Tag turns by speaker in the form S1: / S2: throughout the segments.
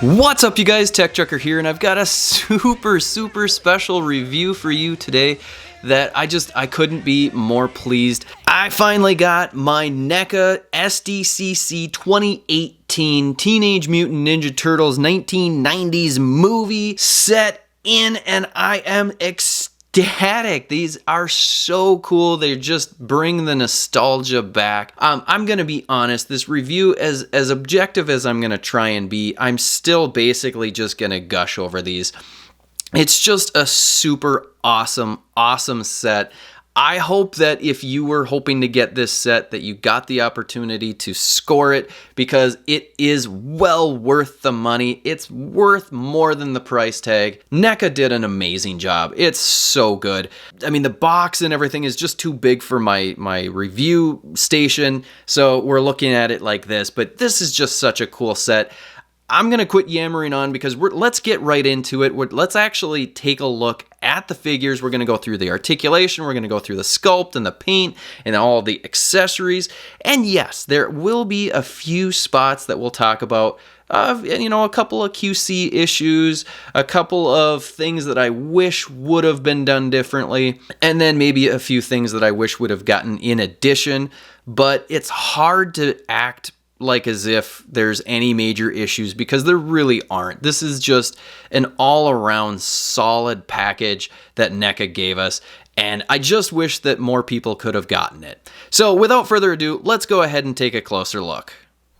S1: What's up, you guys? TechChucker here, and I've got a super special review for you today that I couldn't be more pleased. I finally got my Neca SDCC 2018 Teenage Mutant Ninja Turtles 1990s movie set in, and I am ecstatic. These are so cool. They just bring the nostalgia back. I'm gonna be honest, this review, as objective as I'm gonna try and be, I'm still basically just gonna gush over these. It's just a super awesome set. I hope that if you were hoping to get this set, that you got the opportunity to score it, because it is well worth the money. It's worth more than the price tag. Neca did an amazing job. It's so good. I mean, the box and everything is just too big for my review station, so we're looking at it like this, but this is just such a cool set. I'm gonna quit yammering on because let's get right into it. Let's actually take a look at the figures. We're gonna go through the articulation, we're gonna go through the sculpt and the paint and all the accessories. And yes, there will be a few spots that we'll talk about. You know, a couple of QC issues, a couple of things that I wish would have been done differently, and then maybe a few things that I wish would have gotten in addition. But it's hard to act like as if there's any major issues, because there really aren't. This is just an all-around solid package that Neca gave us, and I just wish that more people could have gotten it. So without further ado, let's go ahead and take a closer look.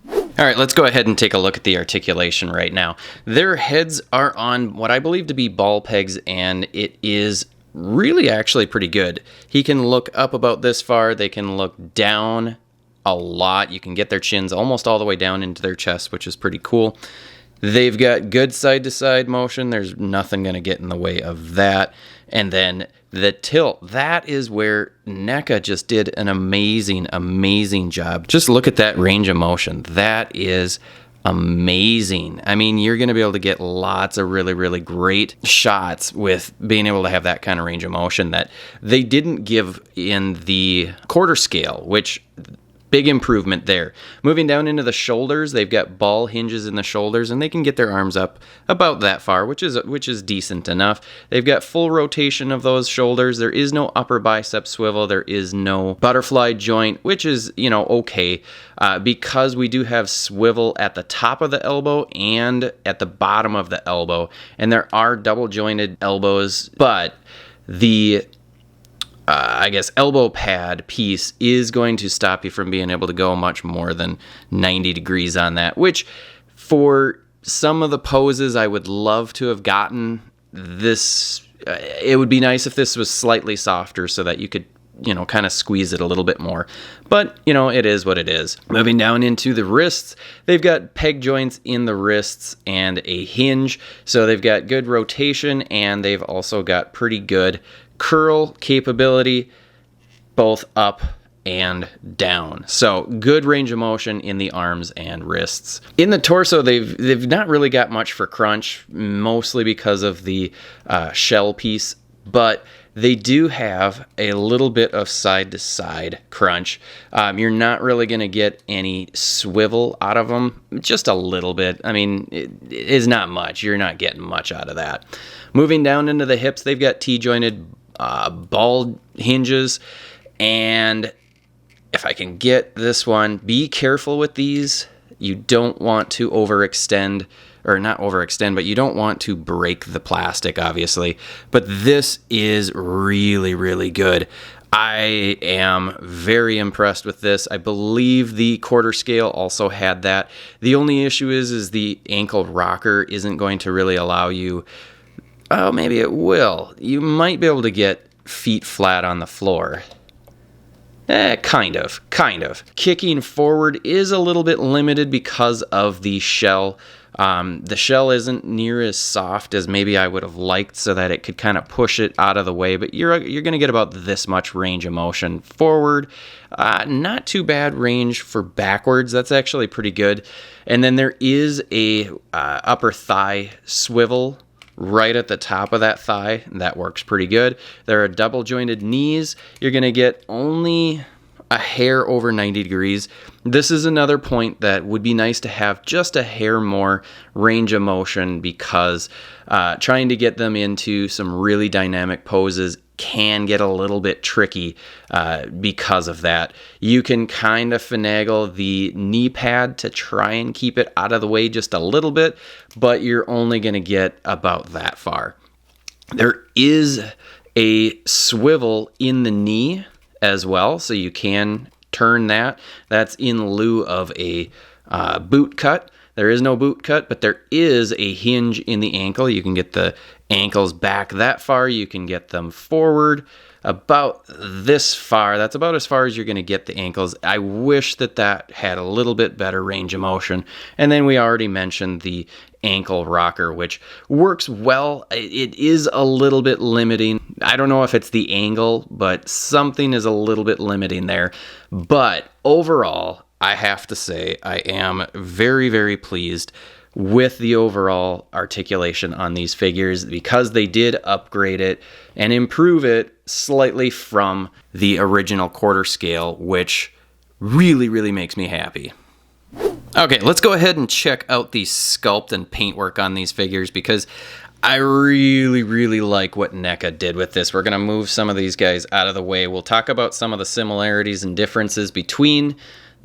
S1: All right, let's go ahead and take a look at the articulation right now. Their heads are on what I believe to be ball pegs, and it is really actually pretty good. He can look up about this far, they can look down a lot. You can get their chins almost all the way down into their chest, which is pretty cool. They've got good side-to-side motion. There's nothing going to get in the way of that. And then the tilt, that is where Neca just did an amazing job. Just look at that range of motion. That is amazing. I mean, you're going to be able to get lots of really great shots with being able to have that kind of range of motion that they didn't give in the quarter scale, which big improvement there. Moving down into the shoulders, they've got ball hinges in the shoulders, and they can get their arms up about that far, which is decent enough. They've got full rotation of those shoulders. There is no upper bicep swivel. There is no butterfly joint, which is, you know, okay, because we do have swivel at the top of the elbow and at the bottom of the elbow, and there are double jointed elbows, but the I guess elbow pad piece is going to stop you from being able to go much more than 90 degrees on that, which for some of the poses I would love to have gotten this. It would be nice if this was slightly softer so that you could, you know, kind of squeeze it a little bit more. But, you know, it is what it is. Moving down into the wrists, they've got peg joints in the wrists and a hinge. So they've got good rotation, and they've also got pretty good curl capability, both up and down. So good range of motion in the arms and wrists. In the torso, they've not really got much for crunch, mostly because of the shell piece, but they do have a little bit of side-to-side crunch. You're not really going to get any swivel out of them, just a little bit. I mean, it is not much. You're not getting much out of that. Moving down into the hips, they've got T-jointed ball hinges, and if I can get this one, be careful with these. You don't want to overextend, or not overextend, but you don't want to break the plastic, obviously. But this is really good. I am very impressed with this. I believe the quarter scale also had that. The only issue is the ankle rocker isn't going to really allow you. Oh, maybe it will. You might be able to get feet flat on the floor. Kind of. Kicking forward is a little bit limited because of the shell. The shell isn't near as soft as maybe I would have liked, so that it could kind of push it out of the way, but you're going to get about this much range of motion forward. Not too bad range for backwards. That's actually pretty good. And then there is a upper thigh swivel right at the top of that thigh. That works pretty good. There are double jointed knees. You're going to get only a hair over 90 degrees. this is another point that would be nice to have just a hair more range of motion, because trying to get them into some really dynamic poses can get a little bit tricky because of that. You can kind of finagle the knee pad to try and keep it out of the way just a little bit, but you're only going to get about that far. There is a swivel in the knee as well, so you can turn that. That's in lieu of a boot cut. There is no boot cut, but there is a hinge in the ankle. You can get the ankles back that far. You can get them forward about this far. That's about as far as you're going to get the ankles. I wish that that had a little bit better range of motion. And then we already mentioned the ankle rocker, which works well. It is a little bit limiting. I don't know if it's the angle, but something is a little bit limiting there. But overall, I have to say I am very, very pleased with the overall articulation on these figures, because they did upgrade it and improve it slightly from the original quarter scale, which really, really makes me happy. Okay, let's go ahead and check out the sculpt and paintwork on these figures, because I really, really like what Neca did with this. We're going to move some of these guys out of the way. We'll talk about some of the similarities and differences between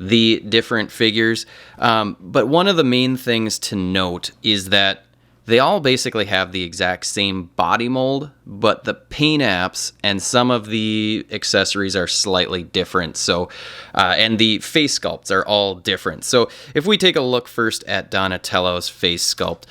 S1: the different figures. But one of the main things to note is that they all basically have the exact same body mold, but the paint apps and some of the accessories are slightly different. So, and the face sculpts are all different. So if we take a look first at Donatello's face sculpt,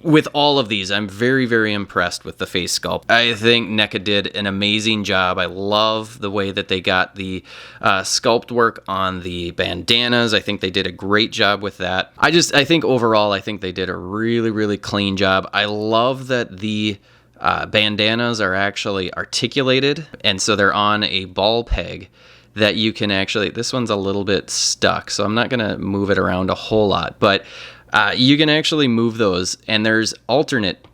S1: with all of these, I'm very, very impressed with the face sculpt. I think Neca did an amazing job. I love the way that they got the sculpt work on the bandanas. I think they did a great job with that. I think overall, I think they did a really, really clean job. I love that the bandanas are actually articulated, and so they're on a ball peg that you can actually, this one's a little bit stuck, so I'm not going to move it around a whole lot, but you can actually move those, and there's alternate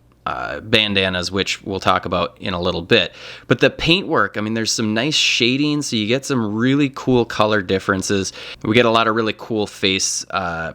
S1: bandanas, which we'll talk about in a little bit. But the paintwork, I mean, there's some nice shading, so you get some really cool color differences. We get a lot of really cool face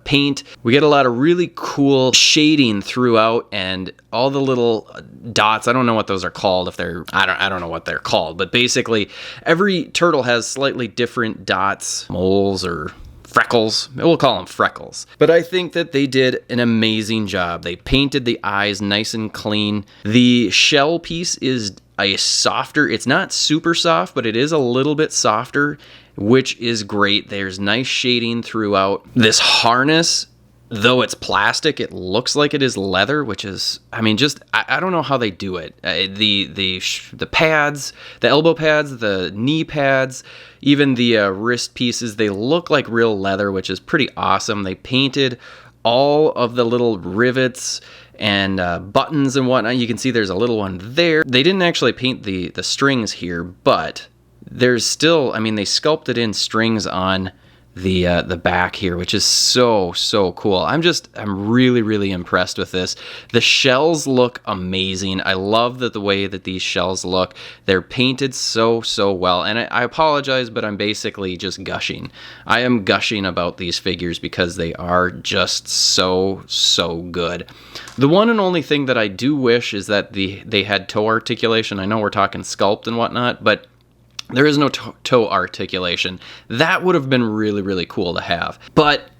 S1: paint. We get a lot of really cool shading throughout, and all the little dots. I don't know what those are called. I don't know what they're called, but basically every turtle has slightly different dots, moles, or freckles. We'll call them freckles. But I think that they did an amazing job. They painted the eyes nice and clean. The shell piece is a softer, it's not super soft, but it is a little bit softer, which is great. There's nice shading throughout. This harness, though it's plastic, it looks like it is leather, which is, I mean, just, I don't know how they do it. The pads, the elbow pads, the knee pads, even the wrist pieces, they look like real leather, which is pretty awesome. They painted all of the little rivets and buttons and whatnot. You can see there's a little one there. They didn't actually paint the strings here, but there's still, I mean, they sculpted in strings on the back here, which is so cool. I'm really, really impressed with this. The shells look amazing. I love the way that these shells look. They're painted so well, and I apologize, but I'm basically just gushing. I am gushing about these figures because they are just so good. The one and only thing that I do wish is that they had toe articulation. I know we're talking sculpt and whatnot, but there is no toe articulation. That would have been really, really cool to have, but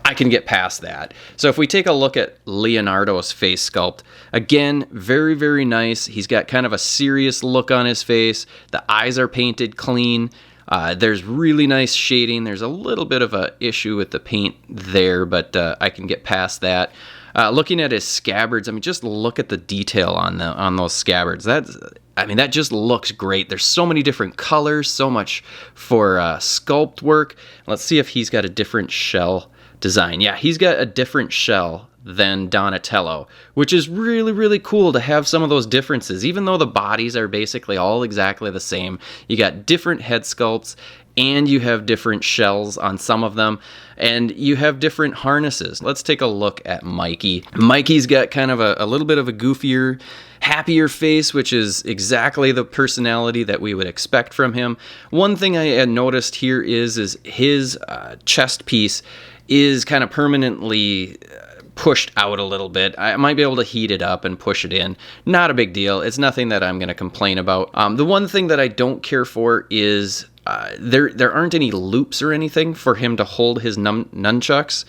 S1: I can get past that. So if we take a look at Leonardo's face sculpt, again, very, very nice. He's got kind of a serious look on his face. The eyes are painted clean. There's really nice shading. There's a little bit of an issue with the paint there, but I can get past that. Looking at his scabbards, I mean, just look at the detail on those scabbards. That just looks great. There's so many different colors, so much for sculpt work. Let's see if he's got a different shell design. Yeah, he's got a different shell than Donatello, which is really, really cool to have some of those differences. Even though the bodies are basically all exactly the same, you got different head sculpts, and you have different shells on some of them, and you have different harnesses. Let's take a look at Mikey. Mikey's got kind of a little bit of a goofier, happier face, which is exactly the personality that we would expect from him. One thing I had noticed here is his chest piece is kind of permanently pushed out a little bit. I might be able to heat it up and push it in. Not a big deal. It's nothing that I'm going to complain about. The one thing that I don't care for is there aren't any loops or anything for him to hold his nunchucks.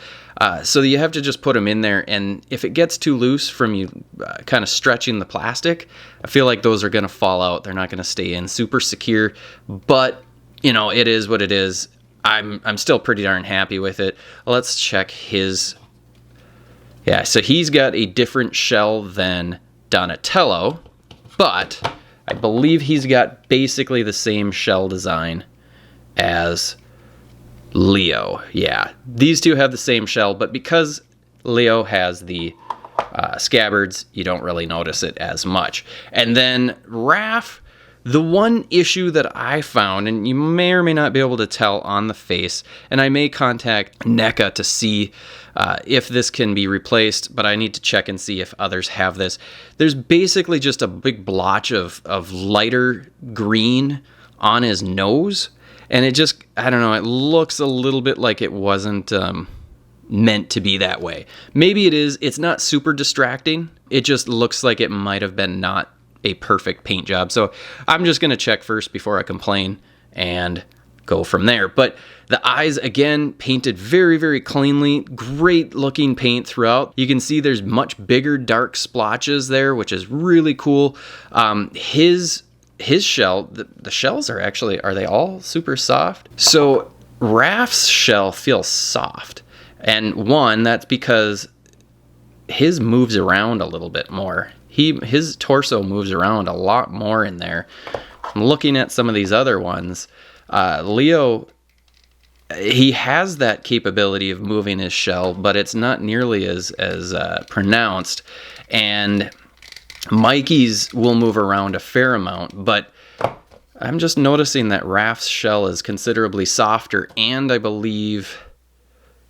S1: So you have to just put them in there, and if it gets too loose from you kind of stretching the plastic, I feel like those are going to fall out. They're not going to stay in super secure, but you know, it is what it is. I'm still pretty darn happy with it. Let's check his. Yeah, so he's got a different shell than Donatello, but I believe he's got basically the same shell design as Leo. Yeah, these two have the same shell, but because Leo has the scabbards, you don't really notice it as much. And then Raph, the one issue that I found, and you may or may not be able to tell on the face, and I may contact Neca to see if this can be replaced, but I need to check and see if others have this. There's basically just a big blotch of lighter green on his nose, and it just, I don't know, it looks a little bit like it wasn't meant to be that way. Maybe it is. It's not super distracting. It just looks like it might have been not a perfect paint job. So I'm just going to check first before I complain and go from there. But the eyes, again, painted very, very cleanly. Great looking paint throughout. You can see there's much bigger dark splotches there, which is really cool. His shell, the shells are actually, are they all super soft? So Raph's shell feels soft. And one, that's because his moves around a little bit more. His torso moves around a lot more in there. I'm looking at some of these other ones. Leo, he has that capability of moving his shell, but it's not nearly as pronounced. And Mikey's will move around a fair amount, but I'm just noticing that Raph's shell is considerably softer, and I believe,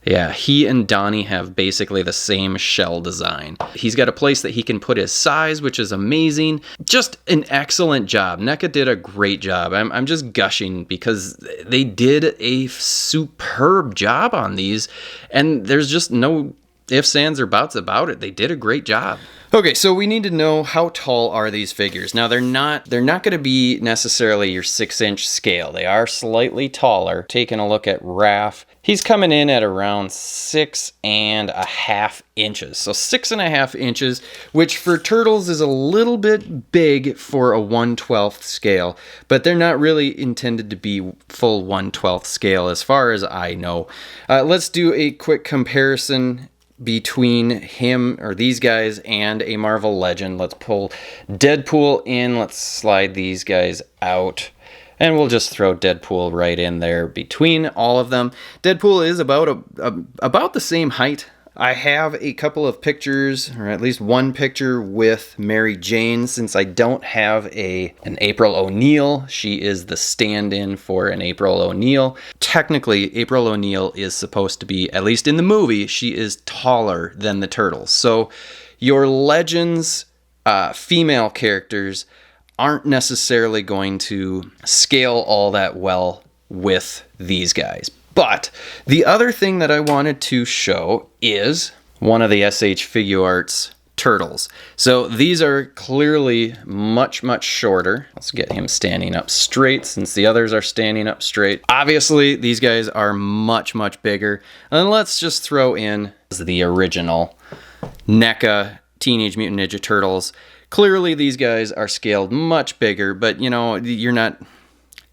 S1: yeah, he and Donnie have basically the same shell design. He's got a place that he can put his size, which is amazing. Just an excellent job. Neca did a great job. I'm just gushing because they did a superb job on these, and there's just no ifs, ands, or buts about it. They did a great job. Okay, so we need to know, how tall are these figures? Now they're not going to be necessarily your 6-inch scale. They are slightly taller. Taking a look at Raph, he's coming in at around 6.5 inches. So 6.5 inches, which for turtles is a little bit big for a 1/12 scale, but they're not really intended to be full 1/12 scale as far as I know. Let's do a quick comparison between him, or these guys, and a Marvel Legend. Let's pull Deadpool in. Let's slide these guys out, and we'll just throw Deadpool right in there between all of them. Deadpool is about the same height. I have a couple of pictures, or at least one picture with Mary Jane, since I don't have an April O'Neil. She is the stand-in for an April O'Neil. Technically, April O'Neil is supposed to be, at least in the movie, she is taller than the Turtles. So your Legends female characters aren't necessarily going to scale all that well with these guys. But the other thing that I wanted to show is one of the SH Figuarts Turtles. So these are clearly much, much shorter. Let's get him standing up straight since the others are standing up straight. Obviously, these guys are much, much bigger. And let's just throw in the original Neca Teenage Mutant Ninja Turtles. Clearly, these guys are scaled much bigger, but you know,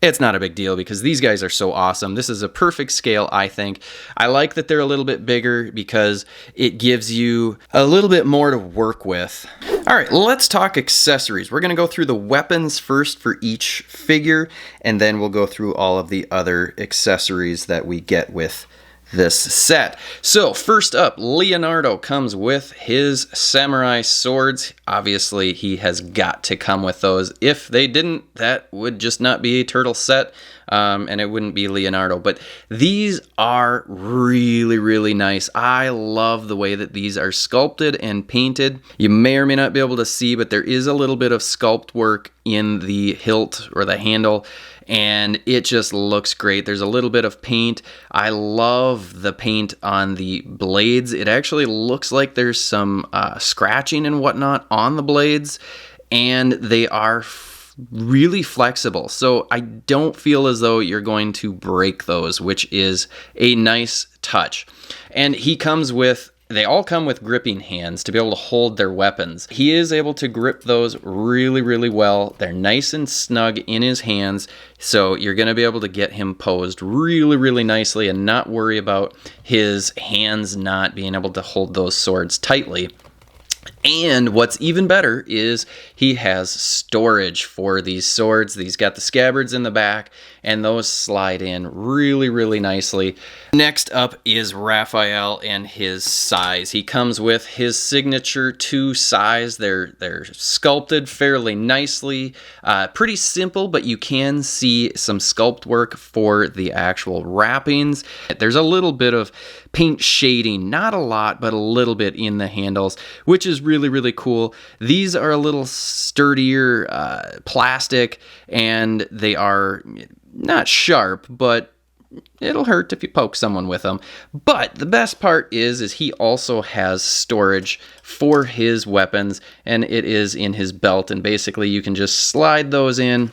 S1: it's not a big deal because these guys are so awesome. This is a perfect scale, I think. I like that they're a little bit bigger because it gives you a little bit more to work with. All right, let's talk accessories. We're gonna go through the weapons first for each figure, and then we'll go through all of the other accessories that we get with this set. So first up, Leonardo comes with his samurai swords. Obviously, he has got to come with those. If they didn't, that would just not be a turtle set, and it wouldn't be Leonardo. But these are really, really nice. I love the way that these are sculpted and painted. You may or may not be able to see, but there is a little bit of sculpt work in the hilt or the handle, and it just looks great. There's a little bit of paint. I love the paint on the blades. It actually looks like there's some scratching and whatnot on the blades, and they are really flexible. So I don't feel as though you're going to break those, which is a nice touch. And he comes with, they all come with gripping hands to be able to hold their weapons. He is able to grip those really, really well. They're nice and snug in his hands, so you're going to be able to get him posed really, really nicely and not worry about his hands not being able to hold those swords tightly. And what's even better is he has storage for these swords. He's got the scabbards in the back, and those slide in really, really nicely. Next up is Raphael and his size. He comes with his signature 2 size. They're sculpted fairly nicely. Pretty simple, but you can see some sculpt work for the actual wrappings. There's a little bit of paint shading, not a lot, but a little bit in the handles, which is really, really cool. These are a little sturdier plastic, and they are not sharp, but it'll hurt if you poke someone with them. But the best part is he also has storage for his weapons, and it is in his belt, and basically you can just slide those in,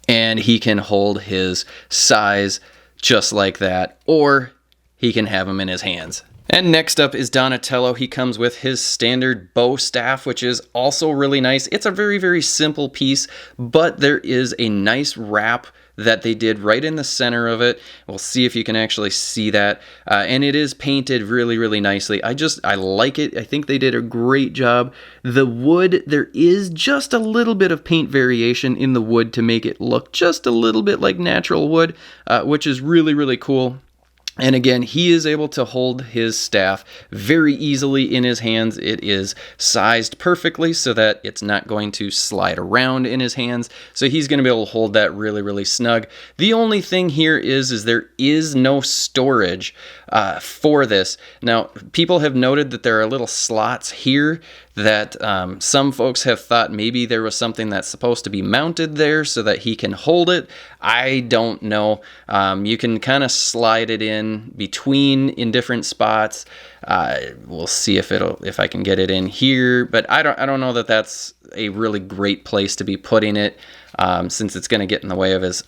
S1: and he can hold his size just like that, or he can have them in his hands. And next up is Donatello. He comes with his standard bow staff, which is also really nice. It's a very, very simple piece, but there is a nice wrap that they did right in the center of it. We'll see if you can actually see that. And it is painted really, really nicely. I like it. I think they did a great job. The wood, there is just a little bit of paint variation in the wood to make it look just a little bit like natural wood, which is really, really cool. And again, he is able to hold his staff very easily in his hands. It is sized perfectly so that it's not going to slide around in his hands. So he's going to be able to hold that really, really snug. The only thing here is there is no storage for this. Now, people have noted that there are little slots here that some folks have thought maybe there was something that's supposed to be mounted there so that he can hold it. I don't know. You can kind of slide it in between in different spots. We'll see if I can get it in here, but I don't know that that's a really great place to be putting it, since it's going to get in the way of his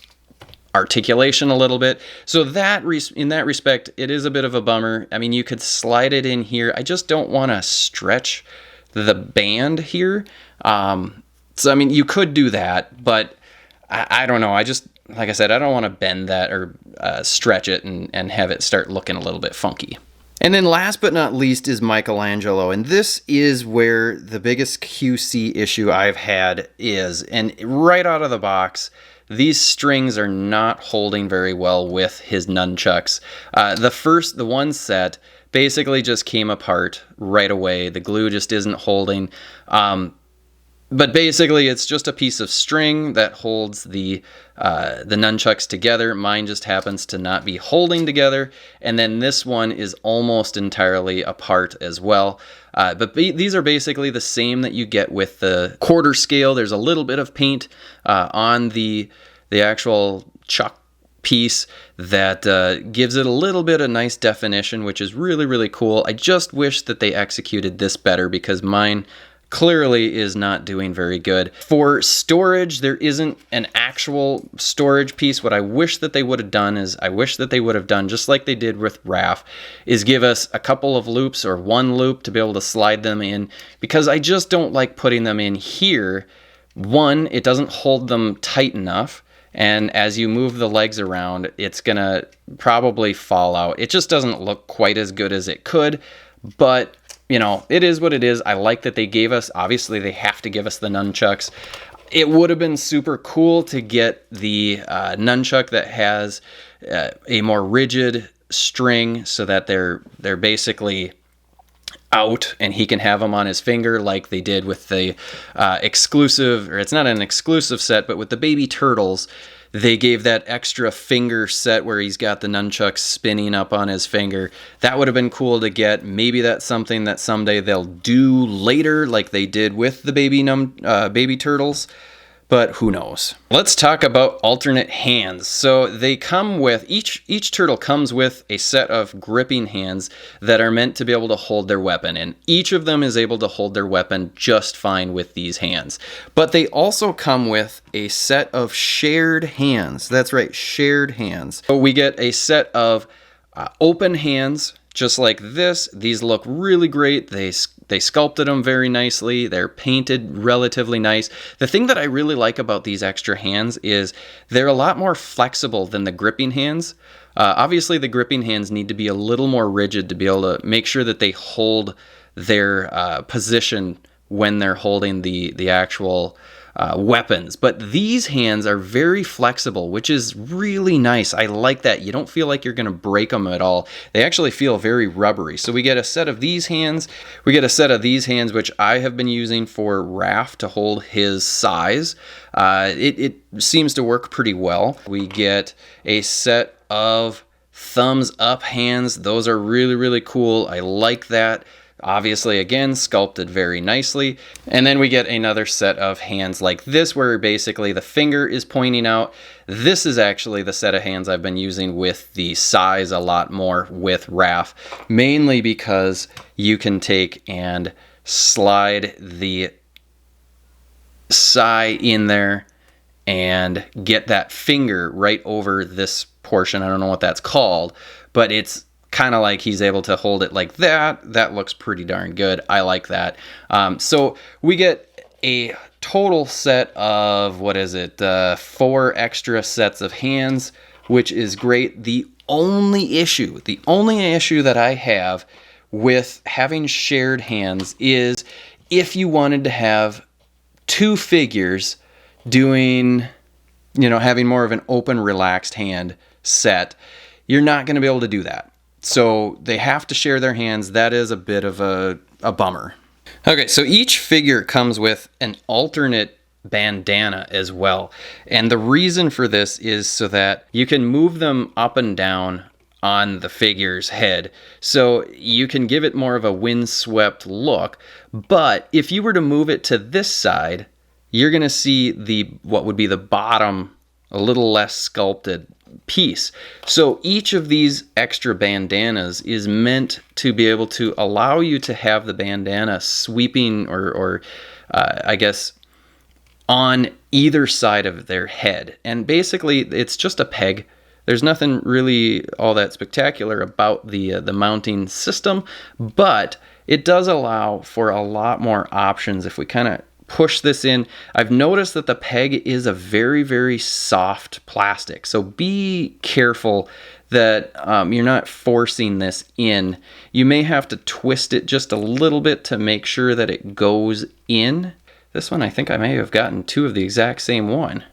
S1: articulation a little bit. So that in that respect, it is a bit of a bummer. I mean, you could slide it in here. I just don't want to stretch the band here. So I mean, you could do that, but I don't know. Like I said, I don't want to bend that or stretch it and have it start looking a little bit funky. And then last but not least is Michelangelo. And this is where the biggest QC issue I've had is. And right out of the box, these strings are not holding very well with his nunchucks. The one set basically just came apart right away. The glue just isn't holding. But basically, it's just a piece of string that holds the nunchucks together. Mine just happens to not be holding together. And then this one is almost entirely apart as well. But these are basically the same that you get with the quarter scale. There's a little bit of paint on the actual chuck piece that gives it a little bit of nice definition, which is really, really cool. I just wish that they executed this better because mine clearly is not doing very good. For storage, there isn't an actual storage piece. What I wish that they would have done is, just like they did with Raph, is give us a couple of loops or one loop to be able to slide them in, because I just don't like putting them in here. One, it doesn't hold them tight enough, and as you move the legs around, it's gonna probably fall out. It just doesn't look quite as good as it could, but you know, it is what it is. I like that they gave us, obviously they have to give us the nunchucks. It would have been super cool to get the nunchuck that has a more rigid string so that they're basically out and he can have them on his finger like they did with the exclusive, or it's not an exclusive set, but with the baby turtles, they gave that extra finger set where he's got the nunchucks spinning up on his finger. That would have been cool to get. Maybe that's something that someday they'll do later like they did with the baby turtles. But who knows? Let's talk about alternate hands. So they come with, each turtle comes with a set of gripping hands that are meant to be able to hold their weapon. And each of them is able to hold their weapon just fine with these hands. But they also come with a set of shared hands. That's right, shared hands. So we get a set of open hands, just like this. These look really great. They sculpted them very nicely. They're painted relatively nice. The thing that I really like about these extra hands is they're a lot more flexible than the gripping hands. Obviously, the gripping hands need to be a little more rigid to be able to make sure that they hold their position when they're holding the actual weapons. But these hands are very flexible, which is really nice. I like that. You don't feel like you're going to break them at all. They actually feel very rubbery. So we get a set of these hands. We get a set of these hands, which I have been using for Raph to hold his size. It seems to work pretty well. We get a set of thumbs up hands. Those are really, really cool. I like that. Obviously, again, sculpted very nicely. And then we get another set of hands like this, where basically the finger is pointing out. This is actually the set of hands I've been using with the size a lot more with Raph, mainly because you can take and slide the sai in there and get that finger right over this portion. I don't know what that's called, but it's kind of like he's able to hold it like that. That looks pretty darn good. I like that. So we get a total set of, 4 extra sets of hands, which is great. The only issue that I have with having shared hands is if you wanted to have 2 figures doing, having more of an open, relaxed hand set, you're not going to be able to do that. So they have to share their hands. That is a bit of a bummer. Okay, so each figure comes with an alternate bandana as well. And the reason for this is so that you can move them up and down on the figure's head. So you can give it more of a windswept look. But if you were to move it to this side, you're going to see what would be the bottom a little less sculpted piece. So each of these extra bandanas is meant to be able to allow you to have the bandana sweeping or I guess on either side of their head. And basically it's just a peg. There's nothing really all that spectacular about the mounting system, but it does allow for a lot more options if we kind of push this in. I've noticed that the peg is a very, very soft plastic, so be careful that you're not forcing this in. You may have to twist it just a little bit to make sure that it goes in. This one, I think I may have gotten 2 of the exact same one.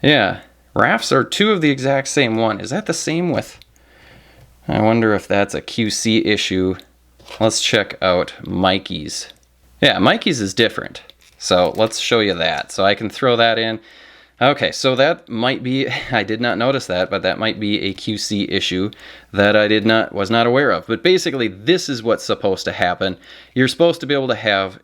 S1: Yeah, Raphs are 2 of the exact same one. Is that the same with... I wonder if that's a QC issue. Let's check out Mikey's. Yeah, Mikey's is different. So let's show you that. So I can throw that in. Okay, so that might be, I did not notice that, but that might be a QC issue that I was not aware of. But basically, this is what's supposed to happen. You're supposed to be able to have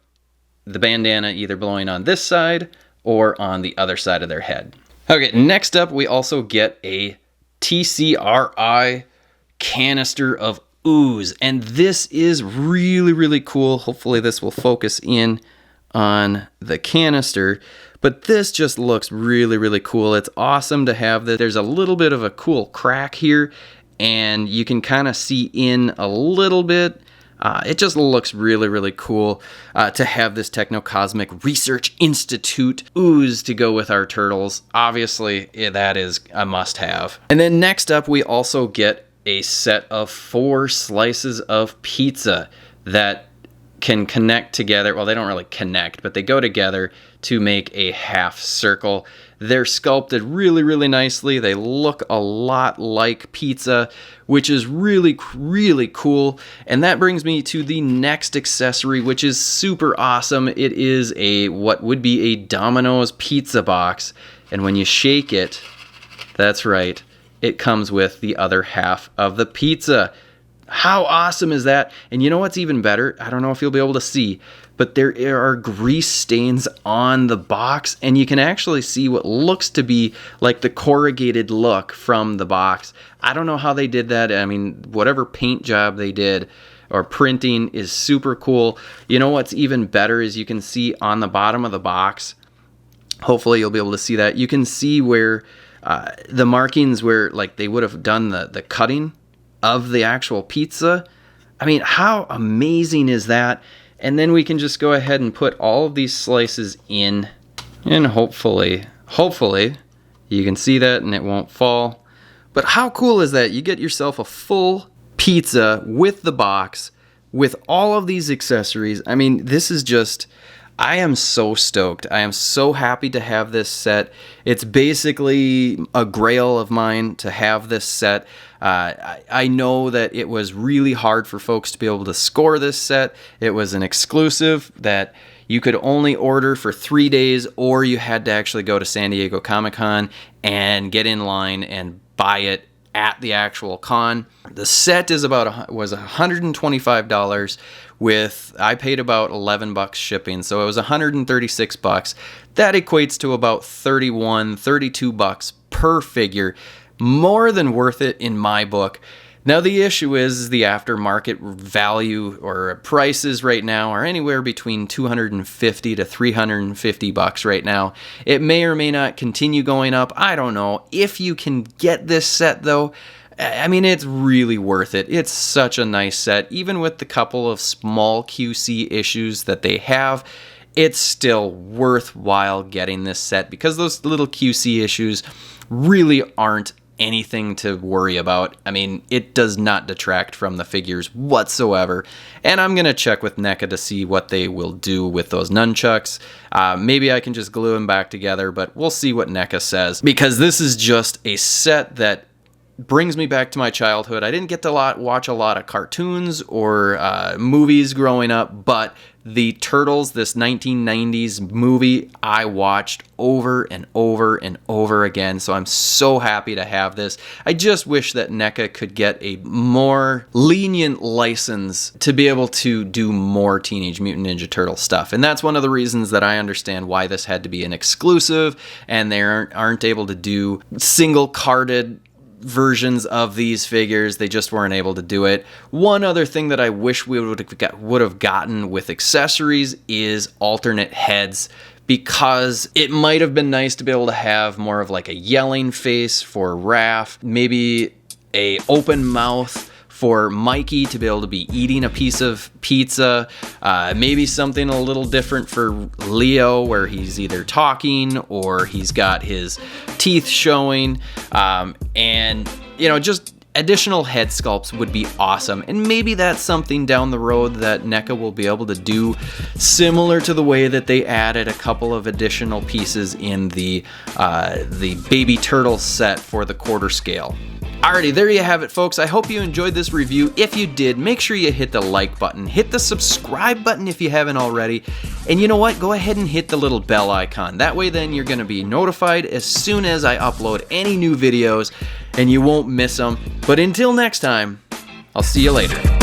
S1: the bandana either blowing on this side or on the other side of their head. Okay, next up, we also get a TCRI canister of ooze. And this is really, really cool. Hopefully this will focus in on the canister, but this just looks really, really cool. It's awesome to have this. There's a little bit of a cool crack here, and you can kind of see in a little bit. It just looks really, really cool to have this Techno-Cosmic Research Institute ooze to go with our turtles. Obviously, that is a must-have. And then next up, we also get a set of 4 slices of pizza that can connect together. Well, they don't really connect, but they go together to make a half circle. They're sculpted really, really nicely. They look a lot like pizza, which is really, really cool. And that brings me to the next accessory, which is super awesome. It is what would be a Domino's pizza box. And when you shake it, that's right, it comes with the other half of the pizza. How awesome is that? And you know what's even better? I don't know if you'll be able to see, but there are grease stains on the box, and you can actually see what looks to be like the corrugated look from the box. I don't know how they did that. I mean, whatever paint job they did or printing is super cool. You know what's even better is you can see on the bottom of the box, hopefully you'll be able to see that, you can see where the markings where like they would have done the cutting of the actual pizza. I mean, how amazing is that? And then we can just go ahead and put all of these slices in, and hopefully you can see that and it won't fall. But how cool is that? You get yourself a full pizza with the box, with all of these accessories. I mean, this is just, I am so stoked. I am so happy to have this set. It's basically a grail of mine to have this set. I know that it was really hard for folks to be able to score this set. It was an exclusive that you could only order for 3 days, or you had to actually go to San Diego Comic-Con and get in line and buy it at the actual con. The set was $125 with, I paid about $11 shipping, so it was $136. That equates to about $32 per figure. More than worth it in my book. Now the issue is the aftermarket value or prices right now are anywhere between $250 to $350 right now. It may or may not continue going up. I don't know. If you can get this set though, I mean, it's really worth it. It's such a nice set. Even with the couple of small QC issues that they have, it's still worthwhile getting this set because those little QC issues really aren't anything to worry about. I mean, it does not detract from the figures whatsoever. And I'm going to check with Neca to see what they will do with those nunchucks. Maybe I can just glue them back together, but we'll see what Neca says. Because this is just a set that brings me back to my childhood. I didn't get to watch a lot of cartoons or movies growing up, but the Turtles, this 1990s movie, I watched over and over and over again, so I'm so happy to have this. I just wish that Neca could get a more lenient license to be able to do more Teenage Mutant Ninja Turtle stuff, and that's one of the reasons that I understand why this had to be an exclusive, and they aren't able to do single-carded versions of these figures. They just weren't able to do it. One other thing that I wish we would have gotten with accessories is alternate heads, because it might have been nice to be able to have more of like a yelling face for Raph, maybe a open mouth for Mikey to be able to be eating a piece of pizza, maybe something a little different for Leo where he's either talking or he's got his teeth showing, and you know, just additional head sculpts would be awesome. And maybe that's something down the road that Neca will be able to do, similar to the way that they added a couple of additional pieces in the baby turtle set for the quarter scale. Alrighty, there you have it, folks. I hope you enjoyed this review. If you did, make sure you hit the like button, hit the subscribe button if you haven't already, and you know what? Go ahead and hit the little bell icon. That way then you're going to be notified as soon as I upload any new videos, and you won't miss them. But until next time, I'll see you later.